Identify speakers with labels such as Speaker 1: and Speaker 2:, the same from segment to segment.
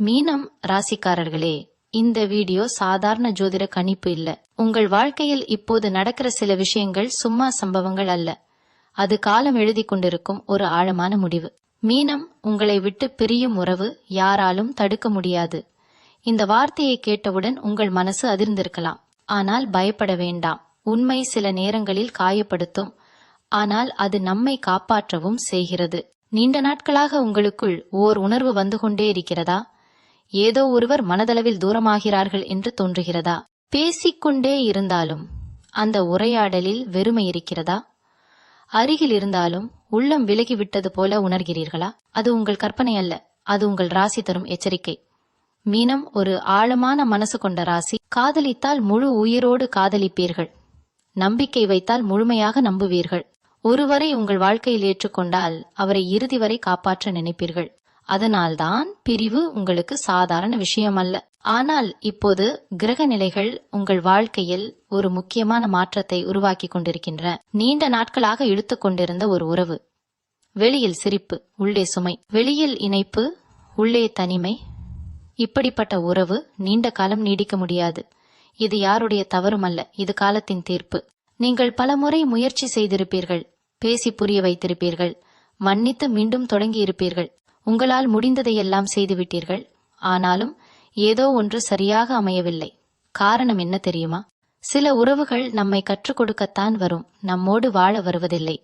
Speaker 1: மீனம் ராசிக்காரர்களே, இந்த வீடியோ சாதாரண ஜோதிட கணிப்பு இல்ல. உங்கள் வாழ்க்கையில் இப்போது நடக்கிற சில விஷயங்கள் சும்மா சம்பவங்கள் அல்ல. அது காலம் எழுதி கொண்டிருக்கும் ஒரு ஆழமான முடிவு. மீனம், உங்களை விட்டு பிரியும் உறவு யாராலும் தடுக்க முடியாது. இந்த வார்த்தையை கேட்டவுடன் உங்கள் மனசு அதிர்ந்திருக்கலாம். ஆனால் பயப்பட வேண்டாம். உண்மை சில நேரங்களில் காயப்படுத்தும், ஆனால் அது நம்மை காப்பாற்றவும் செய்கிறது. நீண்ட நாட்களாக உங்களுக்குள் ஓர் உணர்வு வந்து கொண்டே இருக்கிறதா? ஏதோ ஒருவர் மனதளவில் தூரமாகிறார்கள் என்று தோன்றுகிறதா? பேசிக்கொண்டே இருந்தாலும் அந்த உரையாடலில் வெறுமை இருக்கிறதா? அருகில் இருந்தாலும் உள்ளம் விலகிவிட்டது போல உணர்கிறீர்களா? அது உங்கள் கற்பனை அல்ல, அது உங்கள் ராசி தரும் எச்சரிக்கை. மீனம் ஒரு ஆழமான மனசு கொண்ட ராசி. காதலித்தால் முழு உயிரோடு காதலிப்பீர்கள். நம்பிக்கை வைத்தால் முழுமையாக நம்புவீர்கள். ஒருவரை உங்கள் வாழ்க்கையில் ஏற்றுக்கொண்டால் அவரை இறுதி வரை காப்பாற்ற நினைப்பீர்கள். அதனால்தான் பிரிவு உங்களுக்கு சாதாரண விஷயம் அல்ல. ஆனால் இப்போது கிரக நிலைகள் உங்கள் வாழ்க்கையில் ஒரு முக்கியமான மாற்றத்தை உருவாக்கி கொண்டிருக்கின்றன. நீண்ட நாட்களாக இழுத்து கொண்டிருந்த ஒரு உறவு, வெளியில் சிரிப்பு, உள்ளே சுமை. வெளியில் இணைப்பு, உள்ளே தனிமை. இப்படிப்பட்ட உறவு நீண்ட காலம் நீடிக்க முடியாது. இது யாருடைய தவறும் அல்ல, இது காலத்தின் தீர்ப்பு. நீங்கள் பலமுறை முயற்சி செய்திருப்பீர்கள், பேசி புரிய வைத்திருப்பீர்கள், மன்னித்து மீண்டும் தொடங்கி இருப்பீர்கள். உங்களால் முடிந்ததையெல்லாம் செய்துவிட்டீர்கள். ஆனாலும் ஏதோ ஒன்று சரியாக அமையவில்லை. காரணம் என்ன தெரியுமா? சில உறவுகள் நம்மை கற்றுக் கொடுக்கத்தான் வரும், நம்மோடு வாழ வருவதில்லை.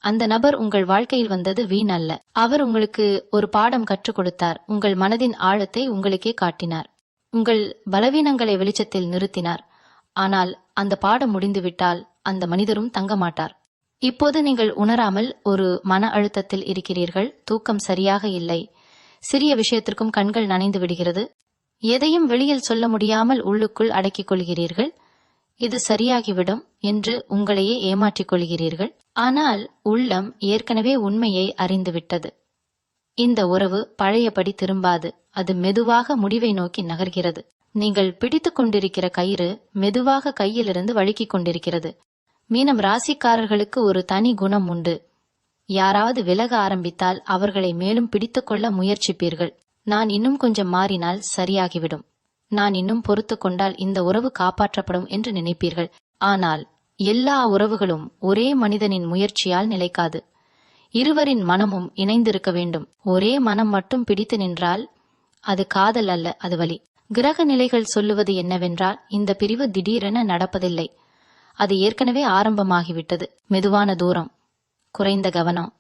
Speaker 1: அந்த நபர் உங்கள் வாழ்க்கையில் வந்தது வீண் அல்ல. அவர் உங்களுக்கு ஒரு பாடம் கற்றுக் கொடுத்தார். உங்கள் மனதின் ஆழத்தை உங்களுக்கே காட்டினார். உங்கள் பலவீனங்களை வெளிச்சத்தில் நிறுத்தினார். ஆனால் அந்த பாடம் முடிந்துவிட்டால் அந்த மனிதரும் தங்க மாட்டார். இப்போது நீங்கள் உணராமல் ஒரு மன அழுத்தத்தில் இருக்கிறீர்கள். தூக்கம் சரியாக இல்லை. சிறிய விஷயத்திற்கும் கண்கள் நனைந்து விடுகிறது. எதையும் வெளியில் சொல்ல முடியாமல் உள்ளுக்குள் அடக்கிக் கொள்கிறீர்கள். இது சரியாகிவிடும் என்று உங்களையே ஏமாற்றிக் கொள்கிறீர்கள். ஆனால் உள்ளம் ஏற்கனவே உண்மையை அறிந்துவிட்டது. இந்த உறவு பழையபடி திரும்பாது. அது மெதுவாக முடிவை நோக்கி நகர்கிறது. நீங்கள் பிடித்துக் கொண்டிருக்கிற கயிறு மெதுவாக கையிலிருந்து வழுக்கிக் கொண்டிருக்கிறது. மீனம் ராசிக்காரர்களுக்கு ஒரு தனி குணம் உண்டு. யாராவது விலக ஆரம்பித்தால் அவர்களை மேலும் பிடித்துக்கொள்ள முயற்சிப்பீர்கள். நான் இன்னும் கொஞ்சம் மாறினால் சரியாகிவிடும், நான் இன்னும் பொறுத்து கொண்டால் இந்த உறவு காப்பாற்றப்படும் என்று நினைப்பீர்கள். ஆனால் எல்லா உறவுகளும் ஒரே மனிதனின் முயற்சியால் நிலைக்காது. இருவரின் மனமும் இணைந்திருக்க வேண்டும். ஒரே மனம் மட்டும் பிடித்து நின்றால் அது காதல் அல்ல, அது வலி. கிரக நிலைகள் சொல்லுவது என்னவென்றால், இந்த பிரிவு திடீரென நடப்பதில்லை. அது ஏற்கனவே ஆரம்பமாகிவிட்டது. மெதுவான தூரம், குறைந்த கவனம்,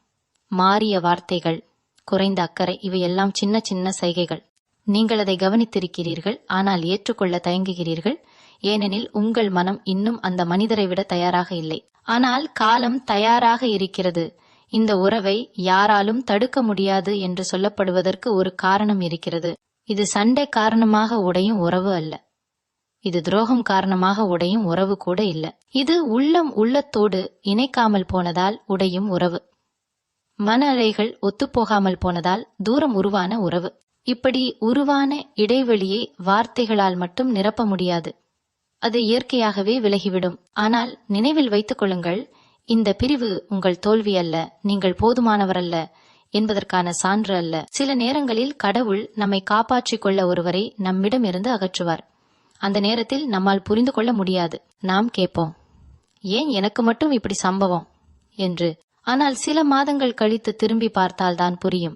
Speaker 1: மாறிய வார்த்தைகள், குறைந்த அக்கறை, இவையெல்லாம் சின்ன சின்ன சைகைகள். நீங்கள் அதை கவனித்திருக்கிறீர்கள். ஆனால் ஏற்றுக்கொள்ள தயங்குகிறீர்கள். ஏனெனில் உங்கள் மனம் இன்னும் அந்த மனிதரை விட தயாராக இல்லை. ஆனால் காலம் தயாராக இருக்கிறது. இந்த உறவை யாராலும் தடுக்க முடியாது என்று சொல்லப்படுவதற்கு ஒரு காரணம் இருக்கிறது. இது சண்டை காரணமாக உடையும் உறவு அல்ல. இது துரோகம் காரணமாக உடையும் உறவு கூட இல்ல. இது உள்ளத்தோடு இணைக்காமல் போனதால் உடையும் உறவு. மன அலைகள் ஒத்துப்போகாமல் போனதால் தூரம் உருவான உறவு. இப்படி உருவான இடைவெளியை வார்த்தைகளால் மட்டும் நிரப்ப முடியாது. அது இயற்கையாகவே விலகிவிடும். ஆனால் நினைவில் வைத்துக் கொள்ளுங்கள், இந்த பிரிவு உங்கள் தோல்வி அல்ல, நீங்கள் போதுமானவர் அல்ல என்பதற்கான சான்று அல்ல. சில நேரங்களில் கடவுள் நம்மை காப்பாற்றிக் கொள்ள ஒருவரை நம்மிடமிருந்து அகற்றுவார். அந்த நேரத்தில் நம்மால் புரிந்து கொள்ள முடியாது. நாம் கேட்போம், ஏன் எனக்கு மட்டும் இப்படி சம்பவம் என்று. ஆனால் சில மாதங்கள் கழித்து திரும்பி பார்த்தால்தான் புரியும்,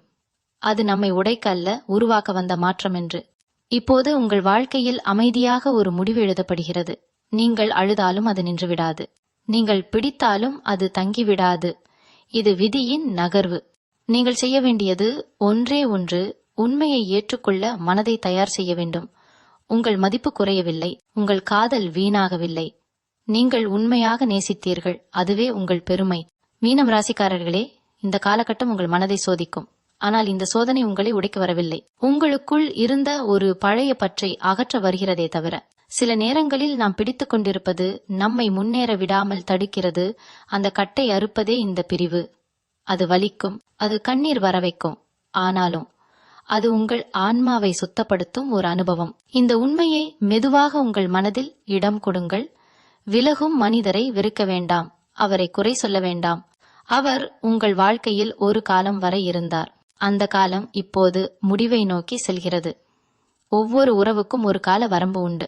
Speaker 1: அது நம்மை உடைக்க அல்ல, உருவாக்க வந்த மாற்றம் என்று. இப்போது உங்கள் வாழ்க்கையில் அமைதியாக ஒரு முடிவு எழுதப்படுகிறது. நீங்கள் அழுதாலும் அது நின்றுவிடாது. நீங்கள் பிடித்தாலும் அது தங்கிவிடாது. இது விதியின் நகர்வு. நீங்கள் செய்ய வேண்டியது ஒன்றே ஒன்று, உண்மையை ஏற்றுக்கொள்ள மனதை தயார் செய்ய வேண்டும். உங்கள் மதிப்பு குறையவில்லை, உங்கள் காதல் வீணாகவில்லை. நீங்கள் உண்மையாக நேசித்தீர்கள், அதுவே உங்கள் பெருமை. மீனம் ராசிக்காரர்களே, இந்த காலகட்டம் உங்கள் மனதை சோதிக்கும். ஆனால் இந்த சோதனை உங்களை உடைக்க வரவில்லை. உங்களுக்குள் இருந்த ஒரு பழைய பற்றை அகற்ற வருகிறதே தவிர. சில நேரங்களில் நாம் பிடித்துக் கொண்டிருப்பது நம்மை முன்னேற விடாமல் தடுக்கிறது. அந்த கட்டை அறுப்பதே இந்த பிரிவு. அது வலிக்கும், அது கண்ணீர் வர வைக்கும். ஆனாலும் அது உங்கள் ஆன்மாவை சுத்தப்படுத்தும் ஒரு அனுபவம். இந்த உண்மையை மெதுவாக உங்கள் மனதில் இடம் கொடுங்கள். விலகும் மனிதரை வெறுக்க வேண்டாம், அவரை குறை சொல்ல வேண்டாம். அவர் உங்கள் வாழ்க்கையில் ஒரு காலம் வரை இருந்தார். அந்த காலம் இப்போது முடிவை நோக்கி செல்கிறது. ஒவ்வொரு உறவுக்கும் ஒரு கால வரம்பு உண்டு.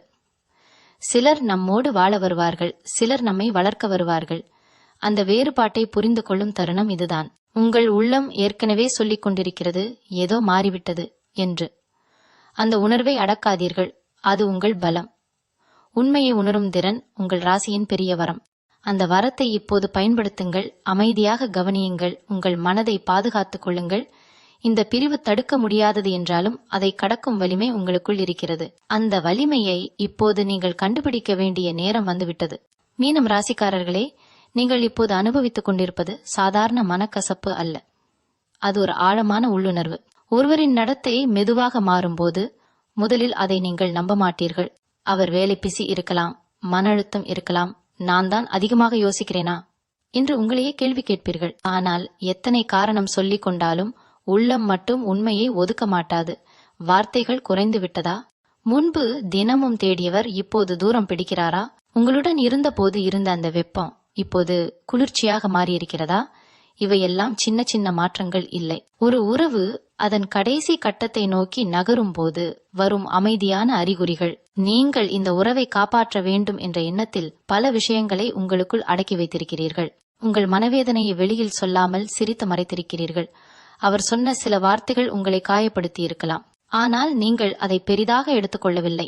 Speaker 1: சிலர் நம்மோடு வாழ வருவார்கள், சிலர் நம்மை வளர்க்க வருவார்கள். அந்த வேறுபாட்டை புரிந்து கொள்ளும் தருணம் இதுதான். உங்கள் உள்ளம் ஏற்கனவே சொல்லிக் கொண்டிருக்கிறது, ஏதோ மாறிவிட்டது என்று. அந்த உணர்வை அடக்காதீர்கள், அது உங்கள் பலம். உண்மையை உணரும் திறன் உங்கள் ராசியின் பெரிய வரம். அந்த வரத்தை இப்போது பயன்படுத்துங்கள். அமைதியாக கவனியுங்கள். உங்கள் மனதை பாதுகாத்துக் கொள்ளுங்கள். இந்த பிரிவு தடுக்க முடியாதது என்றாலும் அதை கடக்கும் வலிமை உங்களுக்குள் இருக்கிறது. அந்த வலிமையை இப்போது நீங்கள் கண்டுபிடிக்க வேண்டிய நேரம் வந்துவிட்டது. மீனம் ராசிக்காரர்களே, நீங்கள் இப்போது அனுபவித்துக் கொண்டிருப்பது சாதாரண மனக்கசப்பு அல்ல. அது ஒரு ஆழமான உள்ளுணர்வு. ஒருவரின் நடத்தை மெதுவாக மாறும்போது முதலில் அதை நீங்கள் நம்ப மாட்டீர்கள். அவர் வேலை பிசி இருக்கலாம், மன அழுத்தம் இருக்கலாம், நான் தான் அதிகமாக யோசிக்கிறேனா என்று உங்களையே கேள்வி கேட்பீர்கள். ஆனால் எத்தனை காரணம் சொல்லிக் கொண்டாலும் உள்ளம் மட்டும் உண்மையை ஒதுக்க மாட்டாது. வார்த்தைகள் குறைந்து விட்டதா? முன்பு தினமும் தேடியவர் இப்போது தூரம் பிடிக்கிறாரா? உங்களுடன் இருந்த போது இருந்த அந்த வெப்பம் இப்போது குளிர்ச்சியாக மாறியிருக்கிறதா? இவையெல்லாம் சின்ன சின்ன மாற்றங்கள் இல்லை. ஒரு உறவு அதன் கடைசி கட்டத்தை நோக்கி நகரும் போது வரும் அமைதியான அறிகுறிகள். நீங்கள் இந்த உறவை காப்பாற்ற வேண்டும் என்ற எண்ணத்தில் பல விஷயங்களை உங்களுக்குள் அடக்கி வைத்திருக்கிறீர்கள். உங்கள் மனவேதனையை வெளியில் சொல்லாமல் சிரித்து மறைத்திருக்கிறீர்கள். அவர் சொன்ன சில வார்த்தைகள் உங்களை காயப்படுத்தி இருக்கலாம். ஆனால் நீங்கள் அதை பெரிதாக எடுத்துக்கொள்ளவில்லை.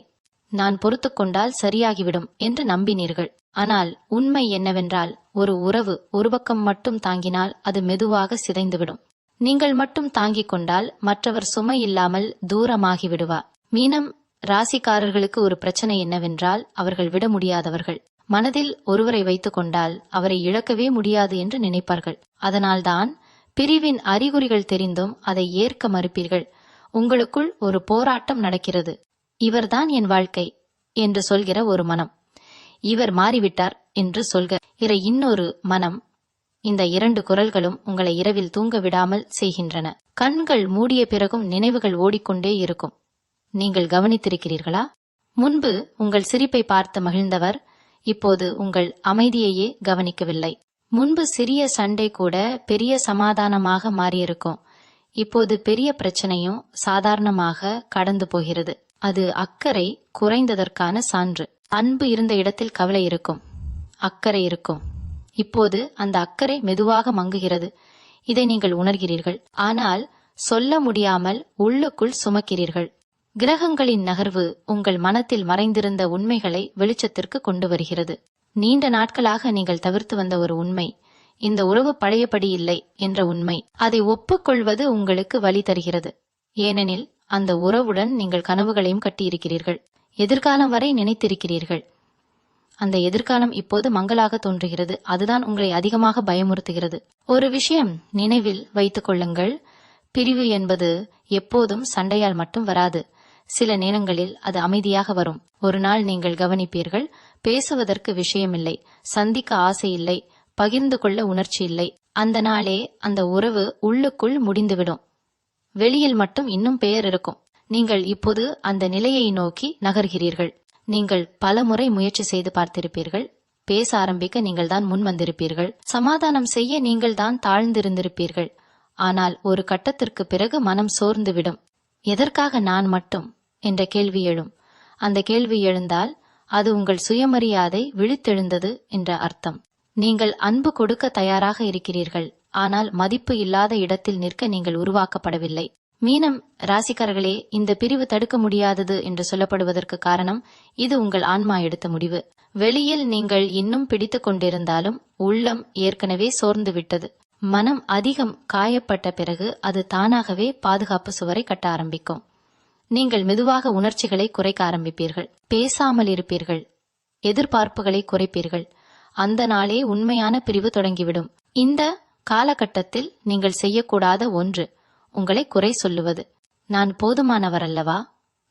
Speaker 1: நான் பொறுத்து கொண்டால் சரியாகிவிடும் என்று நம்பினீர்கள். ஆனால் உண்மை என்னவென்றால், ஒரு உறவு ஒரு பக்கம் மட்டும் தாங்கினால் அது மெதுவாக சிதைந்துவிடும். நீங்கள் மட்டும் தாங்கிக் கொண்டால் மற்றவர் சுமை இல்லாமல் தூரமாகி விடுவார். மீனம் ராசிக்காரர்களுக்கு ஒரு பிரச்சனை என்னவென்றால், அவர்கள் விட முடியாதவர்கள். மனதில் ஒருவரை வைத்துக் கொண்டால் அவரை இழக்கவே முடியாது என்று நினைப்பார்கள். அதனால்தான் பிரிவின் அறிகுறிகள் தெரிந்தும் அதை ஏற்க மறுப்பீர்கள். உங்களுக்குள் ஒரு போராட்டம் நடக்கிறது. இவர்தான் என் வாழ்க்கை என்று சொல்கிற ஒரு மனம், இவர் மாறிவிட்டார் என்று சொல்கிற இன்னொரு மனம். இந்த இரண்டு குரல்களும் உங்களை இரவில் தூங்க விடாமல் செய்கின்றன. கண்கள் மூடிய பிறகும் நினைவுகள் ஓடிக்கொண்டே இருக்கும். நீங்கள் கவனித்திருக்கிறீர்களா? முன்பு உங்கள் சிரிப்பை பார்த்து மகிழ்ந்தவர் இப்போது உங்கள் அமைதியையே கவனிக்கவில்லை. முன்பு சிறிய சண்டை கூட பெரிய சமாதானமாக மாறியிருக்கும். இப்போது பெரிய பிரச்சனையும் சாதாரணமாக கடந்து போகிறது. அது அக்கறை குறைந்ததற்கான சான்று. அன்பு இருந்த இடத்தில் கவலை இருக்கும், அக்கறை இருக்கும். இப்போது அந்த அக்கறை மெதுவாக மங்குகிறது. இதை நீங்கள் உணர்கிறீர்கள். ஆனால் சொல்ல முடியாமல் உள்ளுக்குள் சுமக்கிறீர்கள். கிரகங்களின் நகர்வு உங்கள் மனத்தில் மறைந்திருந்த உண்மைகளை வெளிச்சத்திற்கு கொண்டு வருகிறது. நீண்ட நாட்களாக நீங்கள் தவிர்த்து வந்த ஒரு உண்மை, இந்த உறவு பழையபடி இல்லை என்ற உண்மை. அதை ஒப்புக்கொள்வது உங்களுக்கு வலி தருகிறது. ஏனெனில் அந்த உறவுடன் நீங்கள் கனவுகளையும் கட்டியிருக்கிறீர்கள். எதிர்காலம் வரை நினைத்திருக்கிறீர்கள். அந்த எதிர்காலம் இப்போது மங்கலாக தோன்றுகிறது. அதுதான் உங்களை அதிகமாக பயமுறுத்துகிறது. ஒரு விஷயம் நினைவில் வைத்துக் கொள்ளுங்கள். பிரிவு என்பது எப்போதும் சண்டையால் மட்டும் வராது. சில நேரங்களில் அது அமைதியாக வரும். ஒரு நாள் நீங்கள் கவனிப்பீர்கள், பேசுவதற்கு விஷயமில்லை, சந்திக்க ஆசை இல்லை, பகிர்ந்து கொள்ள உணர்ச்சி இல்லை. அந்த நாளே அந்த உறவு உள்ளுக்குள் முடிந்துவிடும். வெளியில் மட்டும் இன்னும் பெயர் இருக்கும். நீங்கள் இப்போது அந்த நிலையை நோக்கி நகர்கிறீர்கள். நீங்கள் பல முறை முயற்சி செய்து பார்த்திருப்பீர்கள். பேச ஆரம்பிக்க நீங்கள் தான் முன் வந்திருப்பீர்கள். சமாதானம் செய்ய நீங்கள் தான் தாழ்ந்திருந்திருப்பீர்கள். ஆனால் ஒரு கட்டத்திற்கு பிறகு மனம் சோர்ந்துவிடும். எதற்காக நான் மட்டும் என்ற கேள்வி எழும். அந்த கேள்வி எழுந்தால் அது உங்கள் சுயமரியாதை விழித்தெழுந்தது என்ற அர்த்தம். நீங்கள் அன்பு கொடுக்க தயாராக இருக்கிறீர்கள். ஆனால் மதிப்பு இல்லாத இடத்தில் நிற்க நீங்கள் உருவாக்கப்படவில்லை. மீனம் ராசிக்காரர்களே, இந்த பிரிவு தடுக்க முடியாதது என்று சொல்லப்படுவதற்கு காரணம் இது உங்கள் ஆன்மா எடுத்த முடிவு. வெளியில் நீங்கள் இன்னும் பிடித்துக் கொண்டிருந்தாலும் உள்ளம் ஏற்கனவே சோர்ந்து விட்டது. மனம் அதிகம் காயப்பட்ட பிறகு அது தானாகவே பாதுகாப்பு சுவரை கட்ட ஆரம்பிக்கும். நீங்கள் மெதுவாக உணர்ச்சிகளை குறைக்க ஆரம்பிப்பீர்கள். பேசாமல் இருப்பீர்கள். எதிர்பார்ப்புகளை குறைப்பீர்கள். அந்த நாளே உண்மையான பிரிவு தொடங்கிவிடும். இந்த காலகட்டத்தில் நீங்கள் செய்யக்கூடாத ஒன்று உங்களை குறை சொல்லுவது. நான் போதுமானவர் அல்லவா?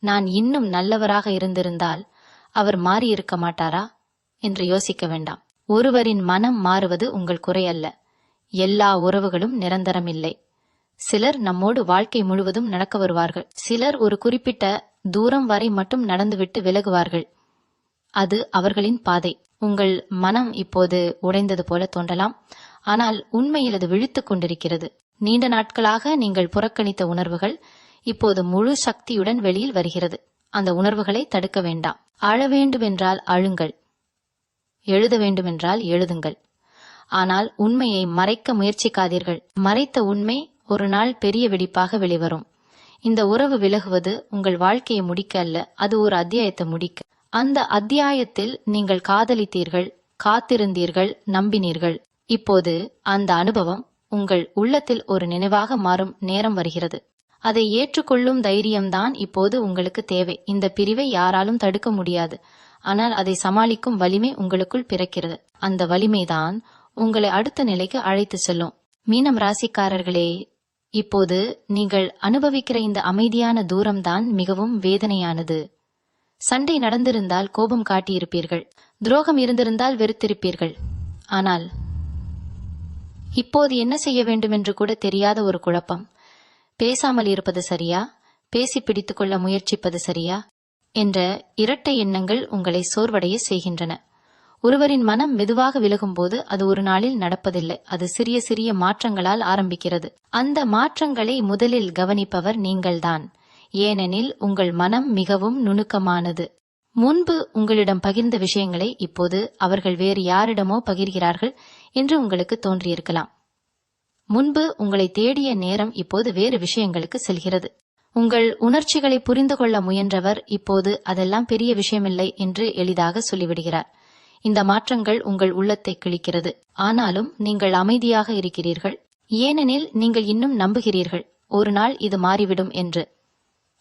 Speaker 1: நான் இன்னும் நல்லவராக இருந்திருந்தால் அவர் மாறியிருக்க மாட்டாரா என்று யோசிக்க வேண்டாம். ஒருவரின் மனம் மாறுவது உங்கள் குறை அல்ல. எல்லா உறவுகளும் நிரந்தரமில்லை. சிலர் நம்மோடு வாழ்க்கை முழுவதும் நடக்க வருவார்கள். சிலர் ஒரு குறிப்பிட்ட தூரம் வரை மட்டும் நடந்துவிட்டு விலகுவார்கள். அது அவர்களின் பாதை. உங்கள் மனம் இப்போது உடைந்தது போல தோன்றலாம். ஆனால் உண்மையில் அது விழித்துக் கொண்டிருக்கிறது. நீண்ட நாட்களாக நீங்கள் புறக்கணித்த உணர்வுகள் இப்போது முழு சக்தியுடன் வெளியில் வருகிறது. அந்த உணர்வுகளை தடுக்க வேண்டாம். அழ வேண்டுமென்றால் அழுங்கள், எழுத வேண்டுமென்றால் எழுதுங்கள். ஆனால் உண்மையை மறைக்க முயற்சிக்காதீர்கள். மறைத்த உண்மை ஒரு நாள் பெரிய வெடிப்பாக வெளிவரும். இந்த உறவு விலகுவது உங்கள் வாழ்க்கையை முடிக்க அல்ல, அது ஒரு அத்தியாயத்தை முடிக்க. அந்த அத்தியாயத்தில் நீங்கள் காதலித்தீர்கள், காத்திருந்தீர்கள், நம்பினீர்கள். இப்போது அந்த அனுபவம் உங்கள் உள்ளத்தில் ஒரு நினைவாக மாறும் நேரம் வருகிறது. அதை ஏற்றுக்கொள்ளும் தைரியம்தான் இப்போது உங்களுக்கு தேவை. இந்த பிரிவை யாராலும் தடுக்க முடியாது, ஆனால் அதை சமாளிக்கும் வலிமை உங்களுக்குள் பிறக்கிறது. அந்த வலிமைதான் உங்களை அடுத்த நிலைக்கு அழைத்து செல்லும். மீனம் ராசிக்காரர்களே, இப்போது நீங்கள் அனுபவிக்கிற இந்த அமைதியான தூரம்தான் மிகவும் வேதனையானது. சண்டை நடந்திருந்தால் கோபம் காட்டியிருப்பீர்கள், துரோகம் இருந்திருந்தால் வெறுத்திருப்பீர்கள். ஆனால் இப்போது என்ன செய்ய வேண்டும் என்று கூட தெரியாத ஒரு குழப்பம். பேசாமல் இருப்பது சரியா, பேசி பிடித்துக் கொள்ள முயற்சிப்பது சரியா என்ற இரட்டை எண்ணங்கள் உங்களை சோர்வடைய செய்கின்றன. ஒருவரின் மனம் மெதுவாக விலகும்போது அது ஒரு நாளில் நடப்பதில்லை. அது சிறிய சிறிய மாற்றங்களால் ஆரம்பிக்கிறது. அந்த மாற்றங்களை முதலில் கவனிப்பவர் நீங்கள்தான். ஏனெனில் உங்கள் மனம் மிகவும் நுணுக்கமானது. முன்பு உங்களிடம் பகிர்ந்த விஷயங்களை இப்போது அவர்கள் வேறு யாரிடமோ பகிர்கிறார்கள் என்று உங்களுக்கு தோன்றியிருக்கலாம். முன்பு உங்களை தேடிய நேரம் இப்போது வேறு விஷயங்களுக்கு செல்கிறது. உங்கள் உணர்ச்சிகளை புரிந்து கொள்ள முயன்றவர் இப்போது அதெல்லாம் பெரிய விஷயமில்லை என்று எளிதாக சொல்லிவிடுகிறார். இந்த மாற்றங்கள் உங்கள் உள்ளத்தை கிழிக்கிறது. ஆனாலும் நீங்கள் அமைதியாக இருக்கிறீர்கள். ஏனெனில் நீங்கள் இன்னும் நம்புகிறீர்கள் ஒரு நாள் இது மாறிவிடும் என்று.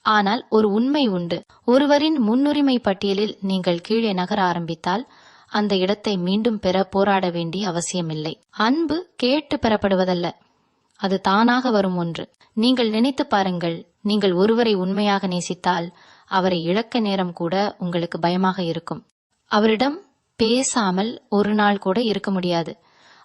Speaker 1: ஆனால் ஒரு உண்மை உண்டு. ஒருவரின் முன்னுரிமை பட்டியலில் நீங்கள் கீழே நகர ஆரம்பித்தால் அந்த இடத்தை மீண்டும் பெற போராட வேண்டிய அவசியமில்லை. அன்பு கேட்டு பெறப்படுவதல்ல, அது தானாக வரும் ஒன்று. நீங்கள் நினைத்து பாருங்கள், நீங்கள் ஒருவரை உண்மையாக நேசித்தால் அவரை இழக்க நேரம் கூட உங்களுக்கு பயமாக இருக்கும். அவரிடம் பேசாமல் ஒரு நாள் கூட இருக்க முடியாது.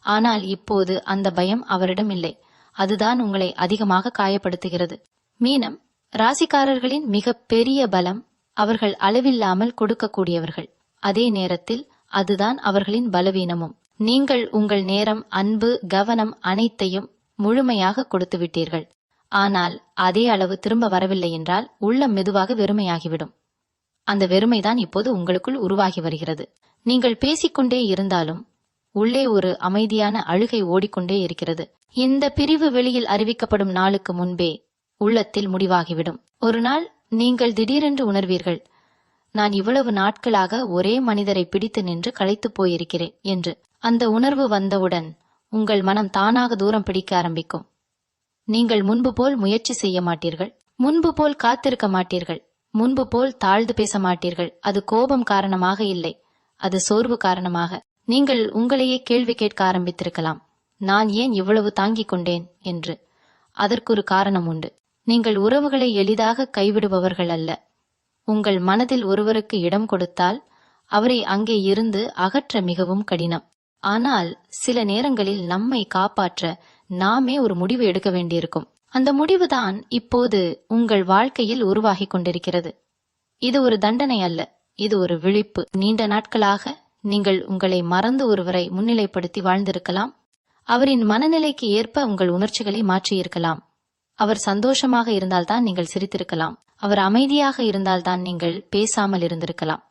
Speaker 1: ஆனால் இப்போது அந்த பயம் அவரிடம் இல்லை. அதுதான் உங்களை அதிகமாக காயப்படுத்துகிறது. மீனம் ராசிக்காரர்களின் மிக பெரிய பலம் அவர்கள் அளவில்லாமல் கொடுக்கக்கூடியவர்கள். அதே நேரத்தில் அதுதான் அவர்களின் பலவீனமும். நீங்கள் உங்கள் நேரம், அன்பு, கவனம் அனைத்தையும் முழுமையாக கொடுத்து விட்டீர்கள். ஆனால் அதே அளவு திரும்ப வரவில்லை என்றால் உள்ளம் மெதுவாக வெறுமையாகிவிடும். அந்த வெறுமைதான் இப்போது உங்களுக்குள் உருவாகி வருகிறது. நீங்கள் பேசிக்கொண்டே இருந்தாலும் உள்ளே ஒரு அமைதியான அழுகை ஓடிக்கொண்டே இருக்கிறது. இந்த பிரிவு வெளியில் அறிவிக்கப்படும் நாளுக்கு முன்பே உள்ளத்தில் முடிவாகிவிடும். ஒரு நாள் நீங்கள் திடீரென்று உணர்வீர்கள், நான் இவ்வளவு நாட்களாக ஒரே மனிதரை பிடித்து நின்று களைத்து போயிருக்கிறேன் என்று. அந்த உணர்வு வந்தவுடன் உங்கள் மனம் தானாக தூரம் பிடிக்க ஆரம்பிக்கும். நீங்கள் முன்பு போல் முயற்சி செய்ய மாட்டீர்கள், முன்பு போல் காத்திருக்க மாட்டீர்கள், முன்பு போல் தாழ்ந்து பேச மாட்டீர்கள். அது கோபம் காரணமாக இல்லை, அது சோர்வு காரணமாக. நீங்கள் உங்களையே கேள்வி கேட்க ஆரம்பித்திருக்கலாம், நான் ஏன் இவ்வளவு தாங்கிக் கொண்டேன் என்று. அதற்கொரு காரணம் உண்டு. நீங்கள் உறவுகளை எளிதாக கைவிடுபவர்கள் அல்ல. உங்கள் மனதில் ஒருவருக்கு இடம் கொடுத்தால் அவரை அங்கே இருந்து அகற்ற மிகவும் கடினம். ஆனால் சில நேரங்களில் நம்மை காப்பாற்ற நாமே ஒரு முடிவு எடுக்க வேண்டியிருக்கும். அந்த முடிவுதான் இப்போது உங்கள் வாழ்க்கையில் உருவாகி கொண்டிருக்கிறது. இது ஒரு தண்டனை அல்ல, இது ஒரு விழிப்பு. நீண்ட நாட்களாக நீங்கள் உங்களை மறந்து ஒருவரை முன்னிலைப்படுத்தி வாழ்ந்திருக்கலாம். அவரின் மனநிலைக்கு ஏற்ப உங்கள் உணர்ச்சிகளை மாற்றியிருக்கலாம். அவர் சந்தோஷமாக இருந்தால்தான் நீங்கள் சிரித்திருக்கலாம். அவர் அமைதியாக இருந்தால்தான் நீங்கள் பேசாமல் இருந்திருக்கலாம்.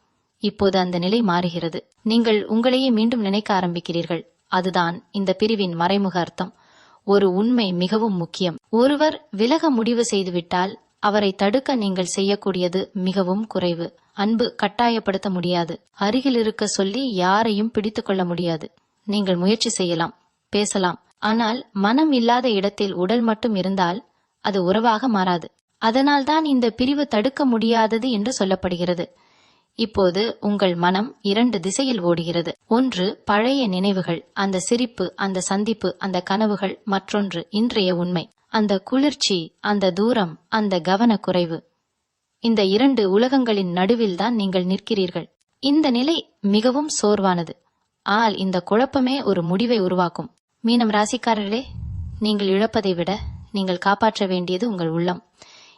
Speaker 1: இப்போது அந்த நிலை மாறுகிறது. நீங்கள் உங்களையே மீண்டும் நினைக்க ஆரம்பிக்கிறீர்கள். அதுதான் இந்த பிரிவின் மறைமுக அர்த்தம். ஒரு உண்மை மிகவும் முக்கியம். ஒருவர் விலக முடிவு செய்துவிட்டால் அவரை தடுக்க நீங்கள் செய்யக்கூடியது மிகவும் குறைவு. அன்பு கட்டாயப்படுத்த முடியாது. அருகில் இருக்க சொல்லி யாரையும் பிடித்துக் கொள்ள முடியாது. நீங்கள் முயற்சி செய்யலாம், பேசலாம். ஆனால் மனம் இல்லாத இடத்தில் உடல் மட்டும் இருந்தால் அது உறவாக மாறாது. அதனால்தான் இந்த பிரிவு தடுக்க முடியாதது என்று சொல்லப்படுகிறது. இப்போது உங்கள் மனம் 2 திசையில் ஓடுகிறது. ஒன்று பழைய நினைவுகள், அந்த சிரிப்பு, அந்த சந்திப்பு, அந்த கனவுகள். மற்றொன்று இன்றைய உண்மை, அந்த குளிர்ச்சி, அந்த தூரம், அந்த கவனக்குறைவு. இந்த 2 உலகங்களின் நடுவில் தான் நீங்கள் நிற்கிறீர்கள். இந்த நிலை மிகவும் சோர்வானது. ஆனால் இந்த குழப்பமே ஒரு முடிவை உருவாக்கும். மீனம் ராசிக்காரர்களே, நீங்கள் இழப்பதை விட நீங்கள் காப்பாற்ற வேண்டியது உங்கள் உள்ளம்.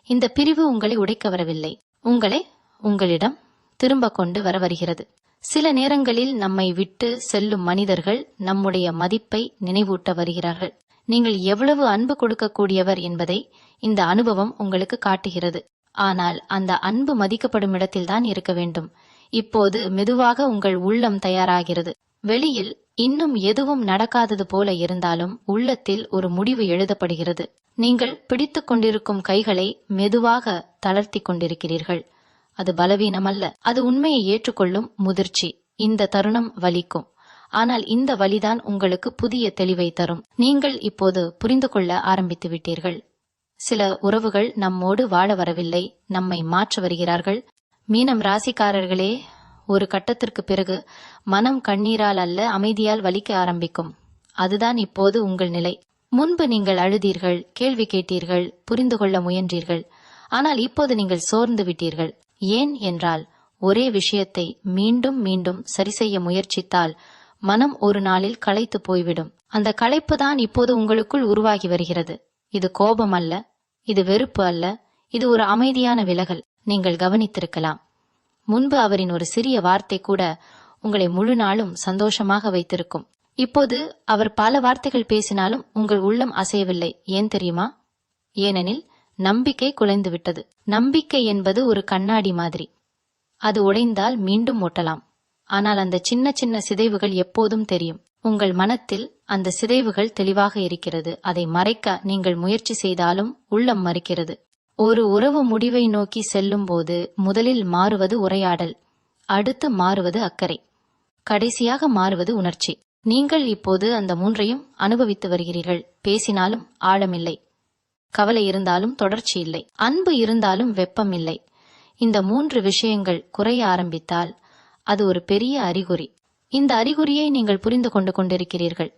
Speaker 1: இந்த பிரிவு உங்களை உடைக்க வரவில்லை, உங்களை உங்களிடம் திரும்ப கொண்டு வர வருகிறது. சில நேரங்களில் நம்மை விட்டு செல்லும் மனிதர்கள் நம்முடைய மதிப்பை நினைவூட்ட வருகிறார்கள். நீங்கள் எவ்வளவு அன்பு கொடுக்கக்கூடியவர் என்பதை இந்த அனுபவம் உங்களுக்கு காட்டுகிறது. ஆனால் அந்த அன்பு மதிக்கப்படும் இடத்தில்தான் இருக்க வேண்டும். இப்போது மெதுவாக உங்கள் உள்ளம் தயாராகிறது. வெளியில் இன்னும் எதுவும் நடக்காதது போல இருந்தாலும் உள்ளத்தில் ஒரு முடிவு எழுதப்படுகிறது. நீங்கள் பிடித்துக் கொண்டிருக்கும் கைகளை மெதுவாக தளர்த்தி கொண்டிருக்கிறீர்கள். அது பலவீனம் அல்ல, அது உண்மையை ஏற்றுக்கொள்ளும் முதிர்ச்சி. இந்த தருணம் வலிக்கும், ஆனால் இந்த வலிதான் உங்களுக்கு புதிய தெளிவை தரும். நீங்கள் இப்போது புரிந்து கொள்ள ஆரம்பித்து விட்டீர்கள். சில உறவுகள் நம்மோடு வாழ வரவில்லை, நம்மை மாற்ற வருகிறார்கள். மீனம் ராசிக்காரர்களே, ஒரு கட்டத்திற்கு பிறகு மனம் கண்ணீரால் அல்ல, அமைதியால் வலிக்க ஆரம்பிக்கும். அதுதான் இப்போது உங்கள் நிலை. முன்பு நீங்கள் அழுதீர்கள், கேள்வி கேட்டீர்கள், புரிந்து கொள்ள முயன்றீர்கள். ஆனால் இப்போது நீங்கள் சோர்ந்து விட்டீர்கள். ஏன் என்றால், ஒரே விஷயத்தை மீண்டும் மீண்டும் சரி செய்ய முயற்சித்தால் மனம் ஒரு நாளில் களைத்து போய்விடும். அந்த களைப்பு தான் இப்போது உங்களுக்குள் உருவாகி வருகிறது. இது கோபம் அல்ல, இது வெறுப்பு அல்ல, இது ஒரு அமைதியான விலகல். நீங்கள் கவனித்திருக்கலாம், முன்பு அவரின் ஒரு சிறிய வார்த்தை கூட உங்களை முழு நாளும் சந்தோஷமாக வைத்திருக்கும். இப்போது அவர் பல வார்த்தைகள் பேசினாலும் உங்கள் உள்ளம் அசையவில்லை. ஏன் தெரியுமா? ஏனெனில் நம்பிக்கை குலைந்து விட்டது. நம்பிக்கை என்பது ஒரு கண்ணாடி மாதிரி. அது உடைந்தால் மீண்டும் ஒட்டலாம். ஆனால் அந்த சின்ன சின்ன சிதைவுகள் எப்போதும் தெரியும். உங்கள் மனத்தில் அந்த சிதைவுகள் தெளிவாக இருக்கிறது. அதை மறைக்க நீங்கள் முயற்சி செய்தாலும் உள்ளம் மறுக்கிறது. ஒரு உறவு முடிவை நோக்கி செல்லும் போது முதலில் மாறுவது உரையாடல், அடுத்து மாறுவது அக்கறை, கடைசியாக மாறுவது உணர்ச்சி. நீங்கள் இப்போது அந்த மூன்றையும் அனுபவித்து வருகிறீர்கள். பேசினாலும் ஆழமில்லை, கவலை இருந்தாலும் தொடர்ச்சி இல்லை, அன்பு இருந்தாலும் வெப்பம் இல்லை. இந்த மூன்று விஷயங்கள் குறைய ஆரம்பித்தால் அது ஒரு பெரிய அறிகுறி. இந்த அறிகுறியை நீங்கள் புரிந்து கொண்டிருக்கிறீர்கள்.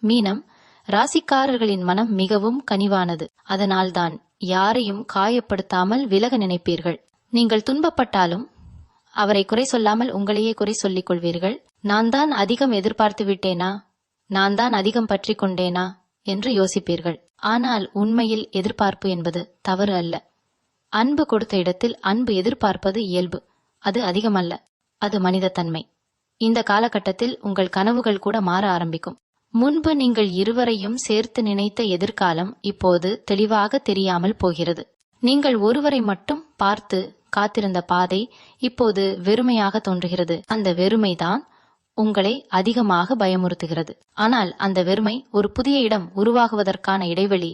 Speaker 1: மீனம் ராசிக்காரர்களின் மனம் மிகவும் கனிவானது. அதனால்தான் யாரையும் காயப்படுத்தாமல் விலக நினைப்பீர்கள். நீங்கள் துன்பப்பட்டாலும் அவரை குறை சொல்லாமல் உங்களையே குறை சொல்லிக் கொள்வீர்கள். நான் தான் அதிகம் எதிர்பார்த்து விட்டேனா, நான் தான் அதிகம் பற்றி கொண்டேனா என்று யோசிப்பீர்கள். ஆனால் உண்மையில் எதிர்பார்ப்பு என்பது தவறு அல்ல. அன்பு கொடுத்த இடத்தில் அன்பு எதிர்பார்ப்பது இயல்பு. அது அதிகமல்ல, அது மனித தன்மை. இந்த காலகட்டத்தில் உங்கள் கனவுகள் கூட மாற ஆரம்பிக்கும். முன்பு நீங்கள் இருவரையும் சேர்த்து நினைத்த எதிர்காலம் இப்போது தெளிவாக தெரியாமல் போகிறது. நீங்கள் ஒருவரை மட்டும் பார்த்து காத்திருந்த பாதை இப்போது வெறுமையாக தோன்றுகிறது. அந்த வெறுமைதான் உங்களை அதிகமாக பயமுறுத்துகிறது. ஆனால் அந்த வெறுமை ஒரு புதிய இடம் உருவாகுவதற்கான இடைவெளி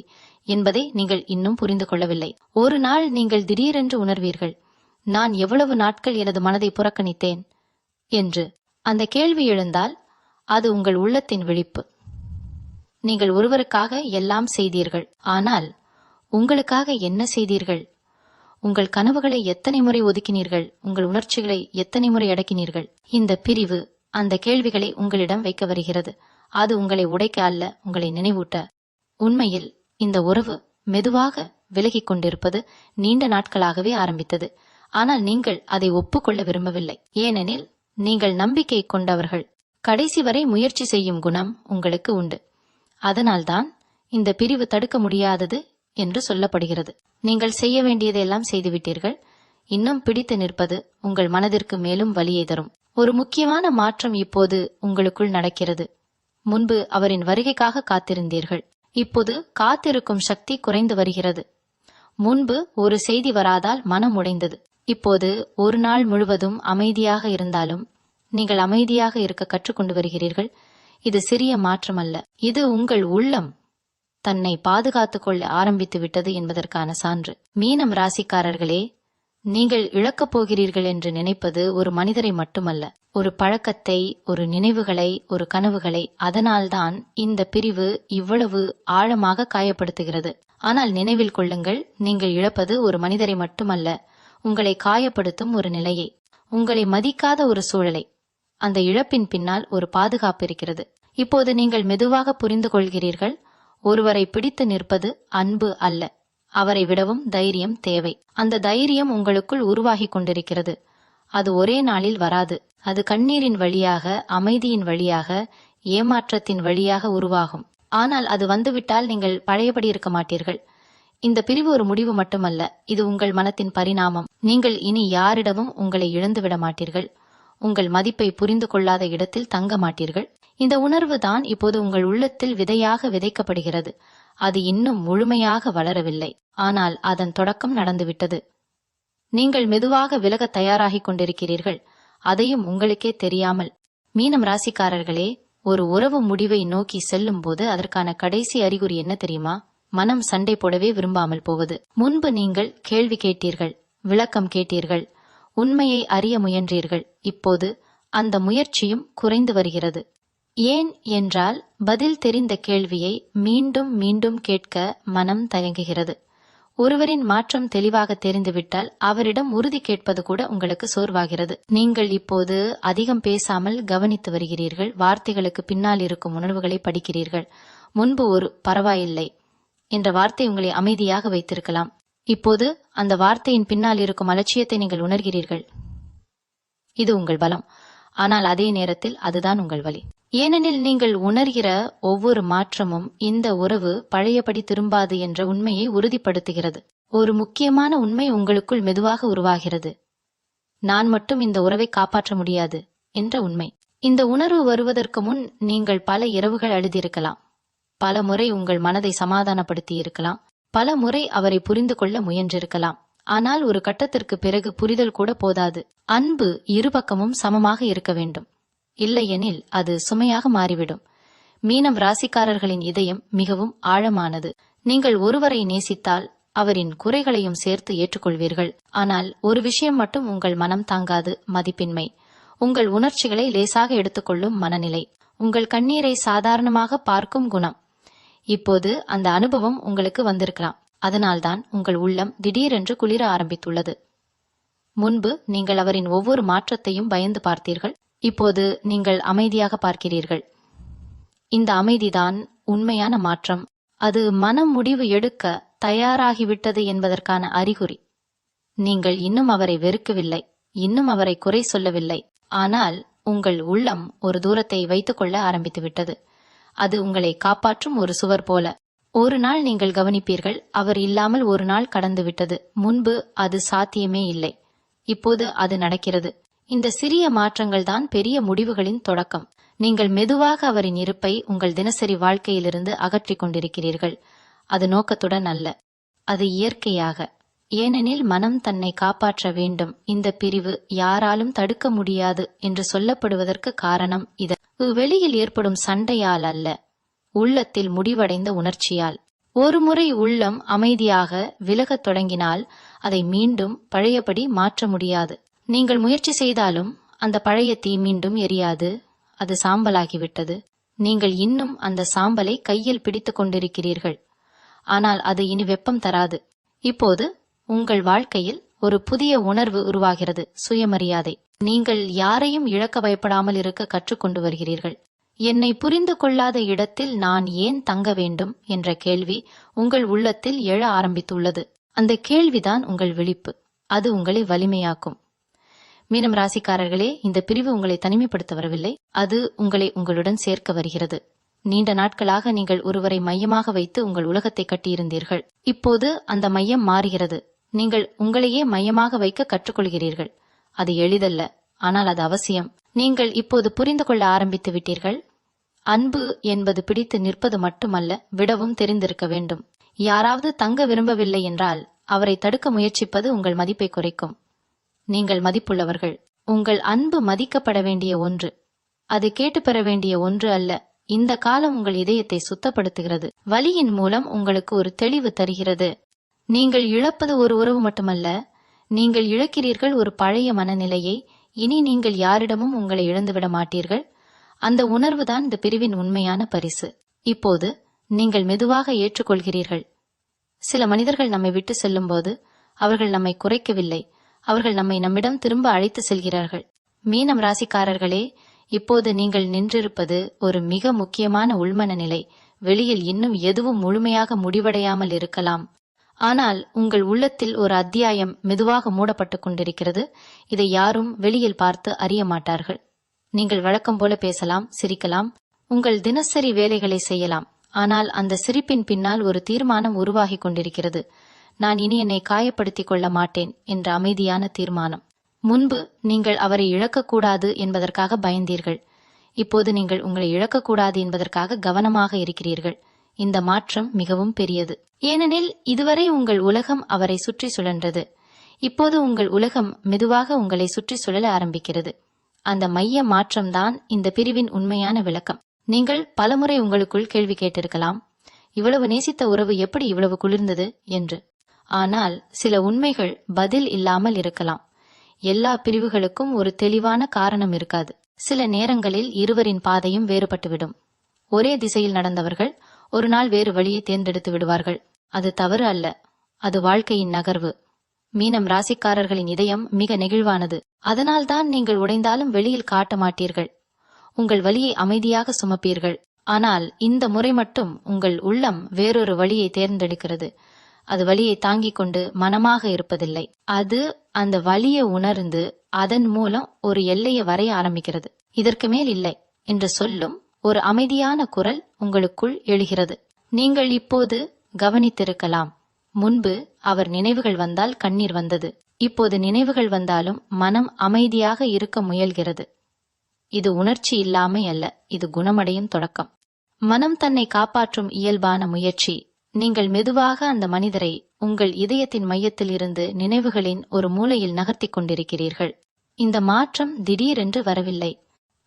Speaker 1: என்பதை நீங்கள் இன்னும் புரிந்து கொள்ளவில்லை. ஒரு நாள் நீங்கள் திடீரென்று உணர்வீர்கள், நான் எவ்வளவு நாட்கள் எனது மனதை புறக்கணித்தேன் என்று. அந்த கேள்வி எழுந்தால் அது உங்கள் உள்ளத்தின் விழிப்பு. நீங்கள் ஒருவருக்காக எல்லாம் செய்தீர்கள், ஆனால் உங்களுக்காக என்ன செய்தீர்கள்? உங்கள் கனவுகளை எத்தனை முறை ஒதுக்கினீர்கள்? உங்கள் உணர்ச்சிகளை எத்தனை முறை அடக்கினீர்கள்? இந்த பிரிவு அந்த கேள்விகளை உங்களிடம் வைக்க வருகிறது. அது உங்களை உடைக்க அல்ல, உங்களை நினைவூட்ட. உண்மையில் இந்த உறவு மெதுவாக விலகிக் கொண்டிருப்பது நீண்ட நாட்களாகவே ஆரம்பித்தது. ஆனால் நீங்கள் அதை ஒப்புக்கொள்ள விரும்பவில்லை. ஏனெனில் நீங்கள் நம்பிக்கை கொண்டவர்கள். கடைசி வரை முயற்சி செய்யும் குணம் உங்களுக்கு உண்டு. அதனால்தான் இந்த பிரிவு தடுக்க முடியாதது என்று சொல்லப்படுகிறது. நீங்கள் செய்ய வேண்டியதையெல்லாம் செய்துவிட்டீர்கள். இன்னும் பிடித்து நிற்பது உங்கள் மனதிற்கு மேலும் வலியை தரும். ஒரு முக்கியமான மாற்றம் இப்போது உங்களுக்குள் நடக்கிறது. முன்பு அவரின் வருகைக்காக காத்திருந்தீர்கள். இப்போது காத்திருக்கும் சக்தி குறைந்து வருகிறது. முன்பு ஒரு செய்தி வராதால் மனம் உடைந்தது. இப்போது ஒரு நாள் முழுவதும் அமைதியாக இருந்தாலும் நீங்கள் அமைதியாக இருக்க கற்றுக்கொண்டு வருகிறீர்கள். இது சிறிய மாற்றம் அல்ல, இது உங்கள் உள்ளம் தன்னை பாதுகாத்துக் கொள்ள ஆரம்பித்து விட்டது என்பதற்கான சான்று. மீனம் ராசிக்காரர்களே, நீங்கள் இழக்கப் போகிறீர்கள் என்று நினைப்பது ஒரு மனிதரை மட்டுமல்ல, ஒரு பழக்கத்தை, ஒரு நினைவுகளை, ஒரு கனவுகளை. அதனால்தான் இந்த பிரிவு இவ்வளவு ஆழமாக காயப்படுத்துகிறது. ஆனால் நினைவில் கொள்ளுங்கள், நீங்கள் இழப்பது ஒரு மனிதரை மட்டுமல்ல, உங்களை காயப்படுத்தும் ஒரு நிலையை, உங்களை மதிக்காத ஒரு சூழலை. அந்த இழப்பின் பின்னால் ஒரு பாதுகாப்பு இருக்கிறது. இப்போது நீங்கள் மெதுவாக புரிந்து கொள்கிறீர்கள். ஒருவரை பிடித்து நிற்பது அன்பு அல்ல, அவரை விடவும் தைரியம் தேவை. அந்த தைரியம் உங்களுக்குள் உருவாகி கொண்டிருக்கிறது. அது ஒரே நாளில் வராது. அது கண்ணீரின் வழியாக, அமைதியின் வழியாக, ஏமாற்றத்தின் வழியாக உருவாகும். ஆனால் அது வந்துவிட்டால் நீங்கள் பழையபடி இருக்க மாட்டீர்கள். இந்த பிரிவு ஒரு முடிவு மட்டுமல்ல, இது உங்கள் மனத்தின் பரிணாமம். நீங்கள் இனி யாரிடமும் உங்களை இழந்து விட மாட்டீர்கள். உங்கள் மதிப்பை புரிந்து கொள்ளாத இடத்தில் தங்க மாட்டீர்கள். இந்த உணர்வு தான் இப்போது உங்கள் உள்ளத்தில் விதையாக விதைக்கப்படுகிறது. அது இன்னும் முழுமையாக வளரவில்லை, ஆனால் அதன் தொடக்கம் நடந்துவிட்டது. நீங்கள் மெதுவாக விலக தயாராகிக் கொண்டிருக்கிறீர்கள், அதையும் உங்களுக்கே தெரியாமல். மீனம் ராசிக்காரர்களே, ஒரு உறவு முடிவை நோக்கி செல்லும் போது அதற்கான கடைசி அறிகுறி என்ன தெரியுமா? மனம் சண்டை போடவே விரும்பாமல் போவது. முன்பு நீங்கள் கேள்வி கேட்டீர்கள், விளக்கம் கேட்டீர்கள், உண்மையை அறிய முயன்றீர்கள். இப்போது அந்த முயற்சியும் குறைந்து வருகிறது. ஏன் என்றால் பதில் தெரிந்த கேள்வியை மீண்டும் மீண்டும் கேட்க மனம் தயங்குகிறது. ஒருவரின் மாற்றம் தெளிவாக தெரிந்துவிட்டால் அவரிடம் உறுதி கேட்பது கூட உங்களுக்கு சோர்வாகிறது. நீங்கள் இப்போது அதிகம் பேசாமல் கவனித்து வருகிறீர்கள். வார்த்தைகளுக்கு பின்னால் இருக்கும் உணர்வுகளை படிக்கிறீர்கள். முன்பு ஒரு பரவாயில்லை என்ற வார்த்தை உங்களை அமைதியாக வைத்திருக்கலாம். இப்போது அந்த வார்த்தையின் பின்னால் இருக்கும் அலட்சியத்தை நீங்கள் உணர்கிறீர்கள். இது உங்கள் பலம், ஆனால் அதே நேரத்தில் அதுதான் உங்கள் வலி. ஏனெனில் நீங்கள் உணர்கிற ஒவ்வொரு மாற்றமும் இந்த உறவு பழையபடி திரும்பாது என்ற உண்மையை உறுதிப்படுத்துகிறது. ஒரு முக்கியமான உண்மை உங்களுக்குள் மெதுவாக உருவாகிறது. நான் மட்டும் இந்த உறவை காப்பாற்ற முடியாது என்ற உண்மை. இந்த உணர்வு வருவதற்கு முன் நீங்கள் பல இரவுகள் அழுதியிருக்கலாம். பல முறை உங்கள் மனதை சமாதானப்படுத்தி இருக்கலாம். பல முறை அவரை புரிந்து கொள்ள முயன்றிருக்கலாம். ஆனால் ஒரு கட்டத்திற்கு பிறகு புரிதல் கூட போதாது. அன்பு இருபக்கமும் சமமாக இருக்க வேண்டும். இல்லையெனில் அது சுமையாக மாறிவிடும். மீனம் ராசிக்காரர்களின் இதயம் மிகவும் ஆழமானது. நீங்கள் ஒருவரை நேசித்தால் அவரின் குறைகளையும் சேர்த்து ஏற்றுக்கொள்வீர்கள். ஆனால் ஒரு விஷயம் மட்டும் உங்கள் மனம் தாங்காது: மதிப்பின்மை. உங்கள் உணர்ச்சிகளை லேசாக எடுத்துக்கொள்ளும் மனநிலை, உங்கள் கண்ணீரை சாதாரணமாக பார்க்கும் குணம். இப்போது அந்த அனுபவம் உங்களுக்கு வந்திருக்கலாம். அதனால்தான் உங்கள் உள்ளம் திடீரென்று குளிர ஆரம்பித்துள்ளது. முன்பு நீங்கள் அவரின் ஒவ்வொரு மாற்றத்தையும் பயந்து பார்த்தீர்கள். இப்போது நீங்கள் அமைதியாக பார்க்கிறீர்கள். இந்த அமைதிதான் உண்மையான மாற்றம். அது மனம் முடிவு எடுக்க தயாராகிவிட்டது என்பதற்கான அறிகுறி. நீங்கள் இன்னும் அவரை வெறுக்கவில்லை, இன்னும் அவரை குறை சொல்லவில்லை. ஆனால் உங்கள் உள்ளம் ஒரு தூரத்தை வைத்துக் கொள்ள ஆரம்பித்துவிட்டது. அது உங்களை காப்பாற்றும் ஒரு சுவர் போல. ஒரு நாள் நீங்கள் கவனிப்பீர்கள், அவர் இல்லாமல் ஒரு நாள் கடந்துவிட்டது. முன்பு அது சாத்தியமே இல்லை, இப்போது அது நடக்கிறது. இந்த சிறிய மாற்றங்கள் தான் பெரிய முடிவுகளின் தொடக்கம். நீங்கள் மெதுவாக அவரின் இருப்பை உங்கள் தினசரி வாழ்க்கையிலிருந்து அகற்றிக் கொண்டிருக்கிறீர்கள். அது நோக்கத்துடன் அல்ல, அது இயற்கையாக. ஏனெனில் மனம் தன்னை காப்பாற்ற வேண்டும். இந்த பிரிவு யாராலும் தடுக்க முடியாது என்று சொல்லப்படுவதற்கு காரணம் இது. வெளியில் ஏற்படும் சண்டையால் அல்ல, உள்ளத்தில் முடிவடைந்த உணர்ச்சியால். ஒருமுறை உள்ளம் அமைதியாக விலகத் தொடங்கினால் அதை மீண்டும் பழையபடி மாற்ற முடியாது. நீங்கள் முயற்சி செய்தாலும் அந்த பழைய தீ மீண்டும் எரியாது. அது சாம்பலாகிவிட்டது. நீங்கள் இன்னும் அந்த சாம்பலை கையில் பிடித்துக் கொண்டிருக்கிறீர்கள். ஆனால் அது இனி வெப்பம் தராது. இப்போது உங்கள் வாழ்க்கையில் ஒரு புதிய உணர்வு உருவாகிறது: சுயமரியாதை. நீங்கள் யாரையும் இழக்க பயப்படாமல் இருக்க கற்றுக்கொண்டு வருகிறீர்கள். என்னை புரிந்து கொள்ளாத இடத்தில் நான் ஏன் தங்க வேண்டும் என்ற கேள்வி உங்கள் உள்ளத்தில் எழ ஆரம்பித்துள்ளது. அந்த கேள்விதான் உங்கள் விழிப்பு. அது உங்களை வலிமையாக்கும். மீனம் ராசிக்காரர்களே, இந்த பிரிவு உங்களை தனிமைப்படுத்த வரவில்லை, அது உங்களை உங்களுடன் சேர்க்க வருகிறது. நீண்ட நாட்களாக நீங்கள் ஒருவரை மையமாக வைத்து உங்கள் உலகத்தை கட்டியிருந்தீர்கள். இப்போது அந்த மையம் மாறுகிறது. நீங்கள் உங்களையே மையமாக வைக்க கற்றுக்கொள்கிறீர்கள். அது எளிதல்ல, ஆனால் அது அவசியம். நீங்கள் இப்போது புரிந்து கொள்ள ஆரம்பித்து விட்டீர்கள். அன்பு என்பது பிடித்து நிற்பது மட்டுமல்ல, விடவும் தெரிந்திருக்க வேண்டும். யாராவது தங்க விரும்பவில்லை என்றால் அவரை தடுக்க முயற்சிப்பது உங்கள் மதிப்பை குறைக்கும். நீங்கள் மதிப்புள்ளவர்கள். உங்கள் அன்பு மதிக்கப்பட வேண்டிய ஒன்று, அது கேட்டு பெற வேண்டிய ஒன்று அல்ல. இந்த காலம் உங்கள் இதயத்தை சுத்தப்படுத்துகிறது. வலியின் மூலம் உங்களுக்கு ஒரு தெளிவு தருகிறது. நீங்கள் இழப்பது ஒரு உறவு மட்டுமல்ல, நீங்கள் இழக்கிறீர்கள் ஒரு பழைய மனநிலையை. இனி நீங்கள் யாரிடமும் உங்களை இழந்துவிட மாட்டீர்கள். அந்த உணர்வுதான் இந்த பிரிவின் உண்மையான பரிசு. இப்போது நீங்கள் மெதுவாக ஏற்றுக்கொள்கிறீர்கள். சில மனிதர்கள் நம்மை விட்டு செல்லும் போது அவர்கள் நம்மை குறைக்கவில்லை, அவர்கள் நம்மிடம் திரும்ப அழைத்து செல்கிறார்கள். மீனம் ராசிக்காரர்களே, இப்போது நீங்கள் நின்றிருப்பது ஒரு மிக முக்கியமான உள்மன நிலை. வெளியில் இன்னும் எதுவும் முழுமையாக முடிவடையாமல் இருக்கலாம், ஆனால் உங்கள் உள்ளத்தில் ஒரு அத்தியாயம் மெதுவாக மூடப்பட்டு கொண்டிருக்கிறது. இதை யாரும் வெளியில் பார்த்து அறிய மாட்டார்கள். நீங்கள் வழக்கம் போல பேசலாம், சிரிக்கலாம், உங்கள் தினசரி வேலைகளை செய்யலாம். ஆனால் அந்த சிரிப்பின் பின்னால் ஒரு தீர்மானம் உருவாகி கொண்டிருக்கிறது. நான் இனி என்னை காயப்படுத்திக் கொள்ள மாட்டேன் என்ற அமைதியான தீர்மானம். முன்பு நீங்கள் அவரை இழக்கக்கூடாது என்பதற்காக பயந்தீர்கள். இப்போது நீங்கள் உங்களை இழக்கக்கூடாது என்பதற்காக கவனமாக இருக்கிறீர்கள். இந்த மாற்றம் மிகவும் பெரியது. ஏனெனில் இதுவரை உங்கள் உலகம் அவரை சுற்றி சுழன்றது. இப்போது உங்கள் உலகம் மெதுவாக உங்களை சுற்றி சுழல ஆரம்பிக்கிறது. அந்த மைய மாற்றம்தான் இந்த பிரிவின் உண்மையான விளக்கம். நீங்கள் பலமுறை உங்களுக்குள் கேள்வி கேட்டிருக்கலாம், இவ்வளவு நேசித்த உறவு எப்படி இவ்வளவு குளிர்ந்தது என்று. ஆனால் சில உண்மைகள் பதில் இல்லாமல் இருக்கலாம். எல்லா பிரிவுகளுக்கும் ஒரு தெளிவான காரணம் இருக்காது. சில நேரங்களில் இருவரின் பாதையும் வேறுபட்டுவிடும். ஒரே திசையில் நடந்தவர்கள் ஒரு நாள் வேறு வழியை தேர்ந்தெடுத்து விடுவார்கள். அது தவறு அல்ல, அது வாழ்க்கையின் நகர்வு. மீனம் ராசிக்காரர்களின் இதயம் மிக நெகிழ்வானது. அதனால்தான் நீங்கள் உடைந்தாலும் வெளியில் காட்ட மாட்டீர்கள். உங்கள் வலியை அமைதியாக சுமப்பீர்கள். ஆனால் இந்த முறை மட்டும் உங்கள் உள்ளம் வேறொரு வழியை தேர்ந்தெடுக்கிறது. அது வலியை தாங்கிக் கொண்டு மனமாக இருப்பதில்லை. அது அந்த வலியை உணர்ந்து அதன் மூலம் ஒரு எல்லையை வரைய ஆரம்பிக்கிறது. இதற்கு மேல் இல்லை என்று சொல்லும் ஒரு அமைதியான குரல் உங்களுக்குள் எழுகிறது. நீங்கள் இப்போது கவனித்திருக்கலாம். முன்பு அவர் நினைவுகள் வந்தால் கண்ணீர் வந்தது. இப்போது நினைவுகள் வந்தாலும் மனம் அமைதியாக இருக்க முயல்கிறது. இது உணர்ச்சி இல்லாமை அல்ல, இது குணமடையும் தொடக்கம். மனம் தன்னை காப்பாற்றும் இயல்பான முயற்சி. நீங்கள் மெதுவாக அந்த மனிதரை உங்கள் இதயத்தின் மையத்தில் இருந்து நினைவுகளின் ஒரு மூலையில் நகர்த்தி கொண்டிருக்கிறீர்கள். இந்த மாற்றம் திடீரென்று வரவில்லை.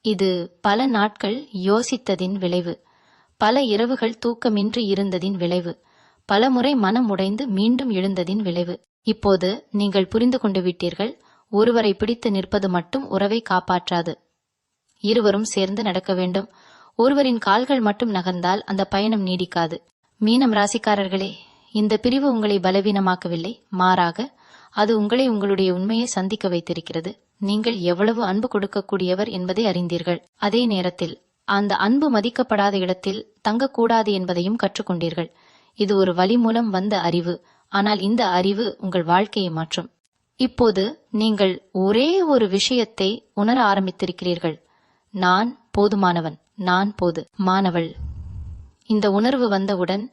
Speaker 1: இது பல நாட்கள் யோசித்ததின் விளைவு, பல இரவுகள் தூக்கமின்றி இருந்ததின் விளைவு, பல முறை மனம் உடைந்து மீண்டும் எழுந்ததின் விளைவு. இப்போது நீங்கள் புரிந்து கொண்டு விட்டீர்கள், ஒருவரை பிடித்து நிற்பது மட்டும் உறவை காப்பாற்றாது. இருவரும் சேர்ந்து நடக்க வேண்டும். ஒருவரின் கால்கள் மட்டும் நகர்ந்தால் அந்த பயணம் நீடிக்காது. மீனம் ராசிக்காரர்களே, இந்த பிரிவு உங்களை பலவீனமாக்கவில்லை, மாறாக அது உங்களை உங்களுடைய உண்மையை சந்திக்க வைத்திருக்கிறது. நீங்கள் எவ்வளவு அன்பு கொடுக்கக்கூடியவர் என்பதை அறிந்தீர்கள். அதே நேரத்தில் அந்த அன்பு மதிக்கப்படாத இடத்தில் தங்கக்கூடாது என்பதையும் கற்றுக்கொண்டீர்கள். இது ஒரு வழி மூலம் வந்த அறிவு, ஆனால் இந்த அறிவு உங்கள் வாழ்க்கையை மாற்றும். இப்போது நீங்கள் ஒரே ஒரு விஷயத்தை உணர ஆரம்பித்திருக்கிறீர்கள். நான் போதுமானவன், நான் மானவள். இந்த உணர்வு வந்தவுடன்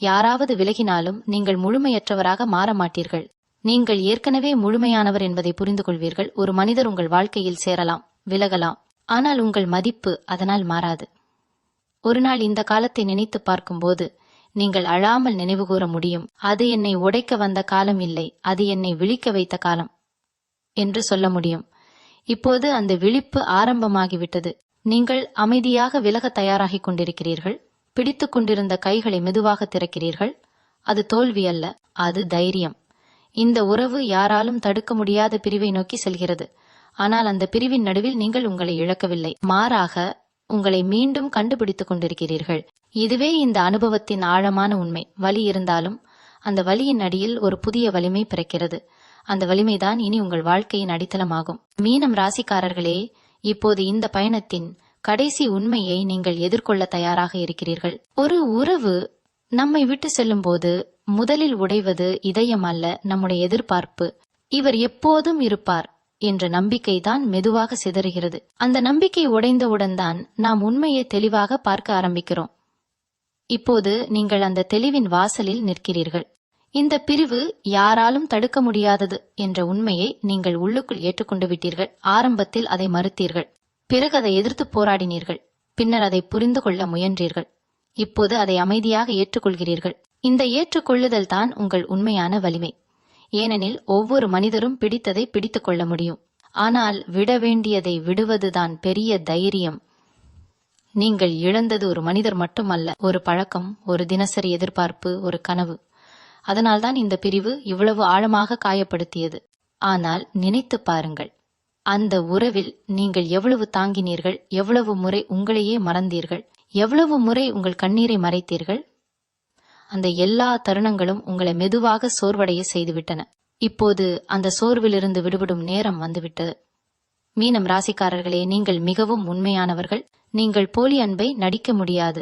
Speaker 1: யாராவது விலகினாலும் நீங்கள் முழுமையற்றவராக மாற மாட்டீர்கள். நீங்கள் ஏற்கனவே முழுமையானவர் என்பதை புரிந்து கொள்வீர்கள். ஒரு மனிதர் உங்கள் வாழ்க்கையில் சேரலாம், விலகலாம், ஆனால் உங்கள் மதிப்பு அதனால் மாறாது. ஒரு நாள் இந்த காலத்தை நினைத்து பார்க்கும்போது நீங்கள் அழாமல் நினைவு கூற முடியும், அது என்னை உடைக்க வந்த காலம் இல்லை, அது என்னை விழிக்க வைத்த காலம் என்று சொல்ல முடியும். இப்போது அந்த விழிப்பு ஆரம்பமாகிவிட்டது. நீங்கள் அமைதியாக விலக தயாராகிக் கொண்டிருக்கிறீர்கள். பிடித்துக் கொண்டிருந்த கைகளை மெதுவாக திறக்கிறீர்கள். அது தோல்வி அல்ல, அது தைரியம். இந்த உறவு யாராலும் தடுக்க முடியாத பிரிவை நோக்கி செல்கிறது. ஆனால் அந்த பிரிவின் நடுவில் நீங்கள் உங்களை இழக்கவில்லை, மாறாக உங்களை மீண்டும் கண்டுபிடித்துக் கொண்டிருக்கிறீர்கள். இதுவே இந்த அனுபவத்தின் ஆழமான உண்மை. வலி இருந்தாலும் அந்த வலியின் அடியில் ஒரு புதிய வலிமை பிறக்கிறது. அந்த வலிமைதான் இனி உங்கள் வாழ்க்கையின் அடித்தளமாகும். மீனம் ராசிக்காரர்களே, இப்போது இந்த பயணத்தின் கடைசி உண்மையை நீங்கள் எதிர்கொள்ள தயாராக இருக்கிறீர்கள். ஒரு உறவு நம்மை விட்டு செல்லும் போது முதலில் உடைவது இதயம் அல்ல, நம்முடைய எதிர்பார்ப்பு. இவர் எப்போதும் இருப்பார் என்ற நம்பிக்கைதான் மெதுவாக சிதறுகிறது. அந்த நம்பிக்கை உடைந்தவுடன் தான் நாம் உண்மையை தெளிவாக பார்க்க ஆரம்பிக்கிறோம். இப்போது நீங்கள் அந்த தெளிவின் வாசலில் நிற்கிறீர்கள். இந்த பிரிவு யாராலும் தடுக்க முடியாதது என்ற உண்மையை நீங்கள் உள்ளுக்குள் ஏற்றுக்கொண்டு விட்டீர்கள். ஆரம்பத்தில் அதை மறுத்தீர்கள், பிறகு அதை எதிர்த்து போராடினீர்கள், பின்னர் அதை புரிந்து கொள்ள முயன்றீர்கள். இப்போது அதை அமைதியாக ஏற்றுக்கொள்கிறீர்கள். இந்த ஏற்றுக்கொள்ளுதல் தான் உங்கள் உண்மையான வலிமை. ஏனெனில் ஒவ்வொரு மனிதரும் பிடித்ததை பிடித்துக் கொள்ள முடியும், ஆனால் விட வேண்டியதை விடுவதுதான் பெரிய தைரியம். நீங்கள் இழந்தது ஒரு மனிதர் மட்டுமல்ல, ஒரு பழக்கம், ஒரு தினசரி எதிர்பார்ப்பு, ஒரு கனவு. அதனால்தான் இந்த பிரிவு இவ்வளவு ஆழமாக காயப்படுத்தியது. ஆனால் நினைத்து பாருங்கள், அந்த உறவில் நீங்கள் எவ்வளவு தாங்கினீர்கள், எவ்வளவு முறை உங்களையே மறந்தீர்கள், எவ்வளவு முறை உங்கள் கண்ணீரை மறைத்தீர்கள். அந்த எல்லா தருணங்களும் உங்களை மெதுவாக சோர்வடைய செய்துவிட்டன. இப்போது அந்த சோர்விலிருந்து விடுபடும் நேரம் வந்துவிட்டது. மீனம் ராசிக்காரர்களே, நீங்கள் மிகவும் உண்மையானவர்கள். நீங்கள் போலி அன்பை நடிக்க முடியாது.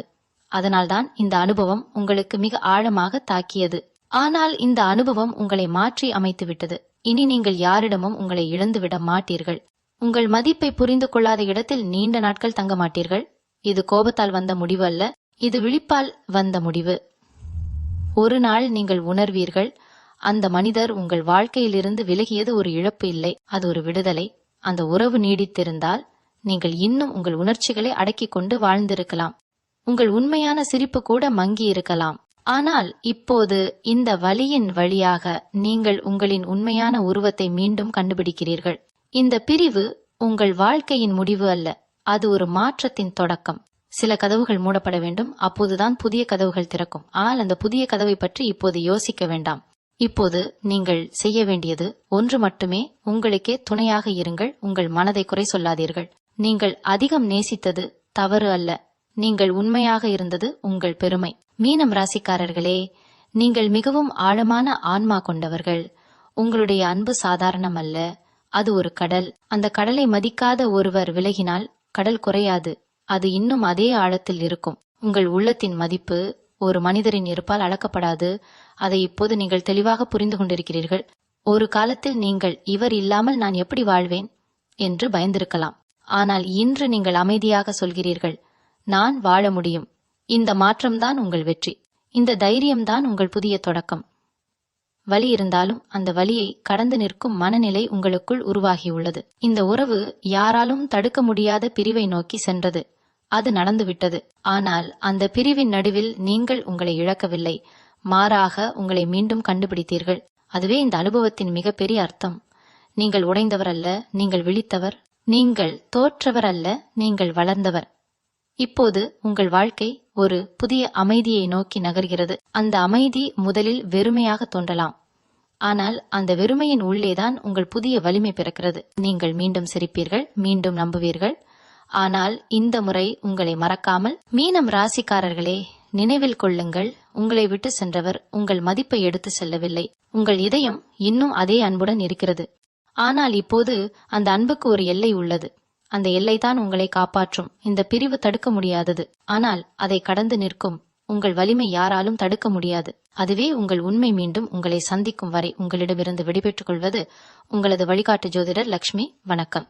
Speaker 1: அதனால்தான் இந்த அனுபவம் உங்களுக்கு மிக ஆழமாக தாக்கியது. ஆனால் இந்த அனுபவம் உங்களை மாற்றி அமைத்து விட்டது. இனி நீங்கள் யாரிடமும் உங்களை இழந்துவிட மாட்டீர்கள். உங்கள் மதிப்பை புரிந்து கொள்ளாத இடத்தில் நீண்ட நாட்கள் தங்க மாட்டீர்கள். இது கோபத்தால் வந்த முடிவு அல்ல, இது விழிப்பால் வந்த முடிவு. ஒரு நாள் நீங்கள் உணர்வீர்கள், அந்த மனிதர் உங்கள் வாழ்க்கையிலிருந்து விலகியது ஒரு இழப்பு இல்லை, அது ஒரு விடுதலை. அந்த உறவு நீடித்திருந்தால் நீங்கள் இன்னும் உங்கள் உணர்ச்சிகளை அடக்கிக் கொண்டு வாழ்ந்திருக்கலாம். உங்கள் உண்மையான சிரிப்பு கூட மங்கி இருக்கலாம். ஆனால் இப்போது இந்த வலியின் வழியாக நீங்கள் உங்களின் உண்மையான உருவத்தை மீண்டும் கண்டுபிடிக்கிறீர்கள். இந்த பிரிவு உங்கள் வாழ்க்கையின் முடிவு அல்ல, அது ஒரு மாற்றத்தின் தொடக்கம். சில கதவுகள் மூடப்பட வேண்டும், அப்போதுதான் புதிய கதவுகள் திறக்கும். ஆனால் அந்த புதிய கதவை பற்றி இப்போது யோசிக்க வேண்டாம். இப்போது நீங்கள் செய்ய வேண்டியது ஒன்று மட்டுமே. உங்களுக்கே துணையாக இருங்கள். உங்கள் மனதை குறை சொல்லாதீர்கள். நீங்கள் அதிகம் நேசித்தது தவறு அல்ல, நீங்கள் உண்மையாக இருந்தது உங்கள் பெருமை. மீனம் ராசிக்காரர்களே, நீங்கள் மிகவும் ஆழமான ஆன்மா கொண்டவர்கள். உங்களுடைய அன்பு சாதாரணம் அல்ல, அது ஒரு கடல். அந்த கடலை மதிக்காத ஒருவர் விலகினால் கடல் குறையாது, அது இன்னும் அதே ஆழத்தில் இருக்கும். உங்கள் உள்ளத்தின் மதிப்பு ஒரு மனிதரின் இருப்பால் அளக்கப்படாது. அதை இப்போது நீங்கள் தெளிவாக புரிந்து கொண்டிருக்கிறீர்கள். ஒரு காலத்தில் நீங்கள் இவர் இல்லாமல் நான் எப்படி வாழ்வேன் என்று பயந்திருக்கலாம். ஆனால் இன்று நீங்கள் அமைதியாக சொல்கிறீர்கள், நான் வாழ முடியும். இந்த மாற்றம்தான் உங்கள் வெற்றி. இந்த தைரியம்தான் உங்கள் புதிய தொடக்கம். வலி இருந்தாலும் அந்த வலியை கடந்து நிற்கும் மனநிலை உங்களுக்குள் உருவாகியுள்ளது. இந்த உறவு யாராலும் தடுக்க முடியாத பிரிவை நோக்கி சென்றது. அது நடந்துவிட்டது. ஆனால் அந்த பிரிவின் நடுவில் நீங்கள் உங்களை இழக்கவில்லை, மாறாக உங்களை மீண்டும் கண்டுபிடித்தீர்கள். அதுவே இந்த அனுபவத்தின் மிகப்பெரிய அர்த்தம். நீங்கள் உடைந்தவர் அல்ல, நீங்கள் விழித்தவர். நீங்கள் தோற்றவர் அல்ல, நீங்கள் வளர்ந்தவர். இப்போது உங்கள் வாழ்க்கை ஒரு புதிய அமைதியை நோக்கி நகர்கிறது. அந்த அமைதி முதலில் வெறுமையாக தோன்றலாம், ஆனால் அந்த வெறுமையின் உள்ளேதான் உங்கள் புதிய வலிமை பிறக்கிறது. நீங்கள் மீண்டும் சிரிப்பீர்கள், மீண்டும் நம்புவீர்கள். ஆனால் இந்த முறை உங்களை மறக்காமல். மீனம் ராசிக்காரர்களே, நினைவில் கொள்ளுங்கள், உங்களை விட்டு சென்றவர் உங்கள் மதிப்பை எடுத்து செல்லவில்லை. உங்கள் இதயம் இன்னும் அதே அன்புடன் இருக்கிறது. ஆனால் இப்போது அந்த அன்புக்கு ஒரு எல்லை உள்ளது. அந்த எல்லைதான் உங்களை காப்பாற்றும். இந்த பிரிவு தடுக்க முடியாதது, ஆனால் அதை கடந்து நிற்கும் உங்கள் வலிமை யாராலும் தடுக்க முடியாது. அதுவே உங்கள் உண்மை. மீண்டும் உங்களை சந்திக்கும் வரை உங்களிடமிருந்து விடைபெற்றுக் கொள்வது உங்களது வழிகாட்டு ஜோதிடர் லக்ஷ்மி. வணக்கம்.